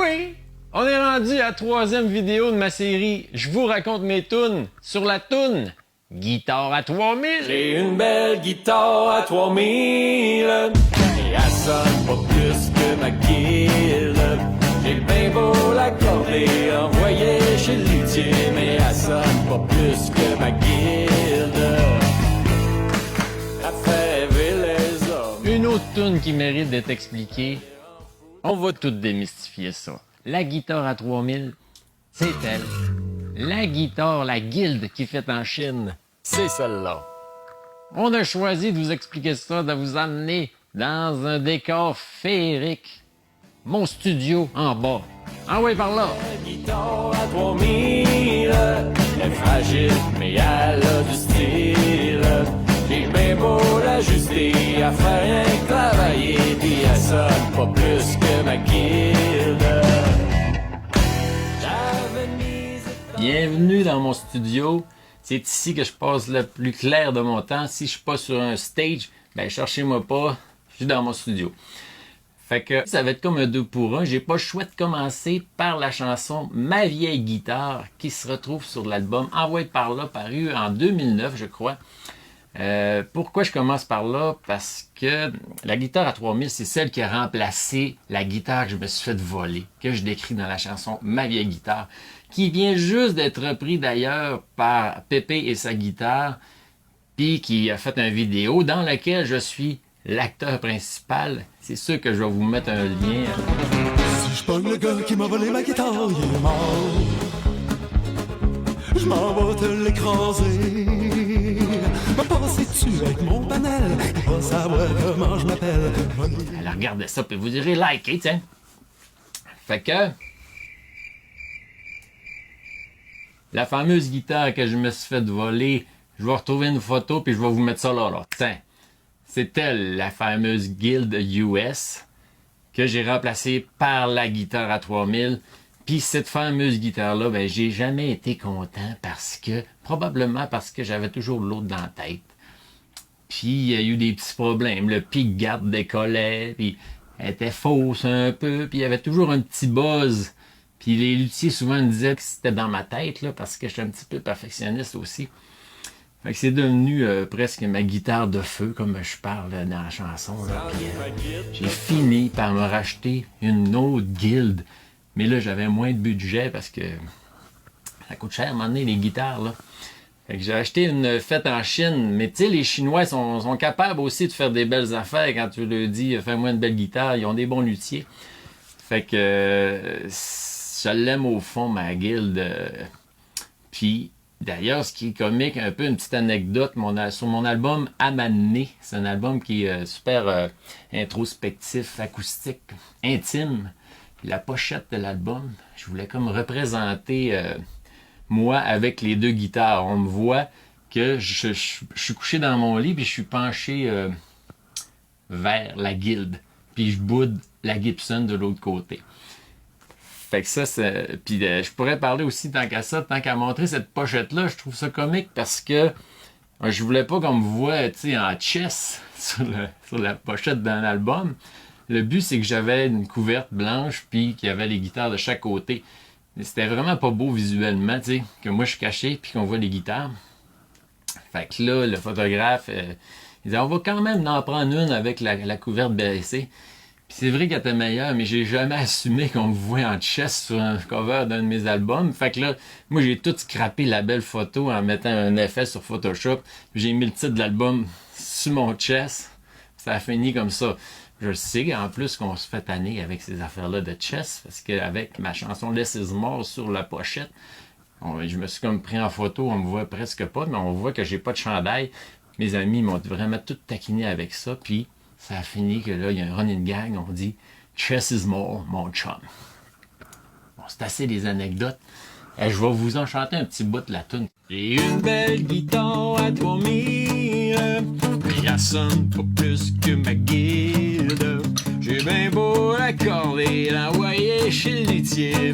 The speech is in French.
Oui! On est rendu à la 3e vidéo de ma série « Je vous raconte mes tunes » sur la toune « Guitare à 3000 ». J'ai une belle guitare à 3000 et elle sonne pas plus que ma guilde. J'ai bien beau l'accorder, envoyer chez le luthier, mais elle sonne pas plus que ma guilde. Elle fait rêver les hommes. Une autre toune qui mérite d'être expliquée, on va tout démystifier ça. La guitare à 3000, c'est elle. La guitare, la guilde qui fait en Chine, c'est celle-là. On a choisi de vous expliquer ça, de vous amener dans un décor féerique. Mon studio en bas. Ah ouais, par là. La guitare à 3000, elle est fragile, mais elle a du style. J'ai bien beau l'ajuster, à faire rien que travailler, puis elle sonne pas plus que ma guilde. Bienvenue dans mon studio. C'est ici que je passe le plus clair de mon temps. Si je suis pas sur un stage, ben cherchez-moi pas, je suis dans mon studio. Fait que ça va être comme un 2 pour 1. J'ai pas le choix de commencer par la chanson Ma vieille guitare qui se retrouve sur l'album Envoyé par là, paru en 2009, je crois. Pourquoi je commence par là? Parce que la guitare à 3000, c'est celle qui a remplacé la guitare que je me suis fait voler, que je décris dans la chanson Ma vieille guitare, qui vient juste d'être repris d'ailleurs par Pépé et sa guitare, puis qui a fait une vidéo dans laquelle je suis l'acteur principal. C'est sûr que je vais vous mettre un lien. Si je pogne le gars qui m'a volé ma guitare, il est mort. Je m'en vais te l'écraser. Me passer-tu avec mon panel? Il va savoir comment je m'appelle. Alors regardez ça, puis vous direz liker, tiens. Fait que la fameuse guitare que je me suis fait voler, je vais retrouver une photo puis je vais vous mettre ça là. Tiens, c'est elle, la fameuse Guild US, que j'ai remplacée par la guitare à 3000. Puis cette fameuse guitare-là, ben j'ai jamais été content probablement parce que j'avais toujours l'autre dans la tête. Puis il y a eu des petits problèmes. Le pick-guard décollait, puis elle était fausse un peu, puis il y avait toujours un petit buzz. Puis les luthiers souvent me disaient que c'était dans ma tête, là, parce que j'étais un petit peu perfectionniste aussi. Fait que c'est devenu presque ma guitare de feu, comme je parle dans la chanson. Là. Puis, j'ai fini par me racheter une autre guilde. Mais là, j'avais moins de budget parce que ça coûte cher à un moment donné, les guitares. Là. Fait que j'ai acheté une faite en Chine. Mais tu sais, les Chinois sont capables aussi de faire des belles affaires quand tu leur dis « fais-moi une belle guitare ». Ils ont des bons luthiers. Fait que je l'aime au fond, ma guilde. Puis, d'ailleurs, ce qui est comique, un peu une petite anecdote, sur mon album Amané, c'est un album qui est super introspectif, acoustique, intime. La pochette de l'album, je voulais comme représenter moi avec les deux guitares. On me voit que je suis couché dans mon lit puis je suis penché vers la guilde. Puis je boude la Gibson de l'autre côté. Fait que ça, c'est... Puis je pourrais parler aussi tant qu'à montrer cette pochette-là. Je trouve ça comique parce que je voulais pas qu'on me voie, tu sais, en chess sur la pochette d'un album. Le but, c'est que j'avais une couverte blanche puis qu'il y avait les guitares de chaque côté. Mais c'était vraiment pas beau visuellement, tu sais, que moi je suis caché puis qu'on voit les guitares. Fait que là, le photographe, il disait, on va quand même en prendre une avec la couverte baissée. Puis c'est vrai qu'elle était meilleure, mais j'ai jamais assumé qu'on me voit en chest sur un cover d'un de mes albums. Fait que là, moi j'ai tout scrappé la belle photo en mettant un effet sur Photoshop. J'ai mis le titre de l'album sur mon chest. Ça a fini comme ça. Je sais en plus qu'on se fait tanner avec ces affaires-là de chess, parce qu'avec ma chanson Less is More sur la pochette, je me suis comme pris en photo, on me voit presque pas, mais on voit que j'ai pas de chandail. Mes amis m'ont vraiment tout taquiné avec ça, puis ça a fini que là, il y a un running gang, on dit « Chess is more, mon chum ». Bon, c'est assez des anecdotes. Je vais vous en chanter un petit bout de la toune. J'ai une belle guitare à 3000, mais elle sonne pas plus que ma guilde. J'ai bien beau l'accorder, l'envoyer chez le luthier,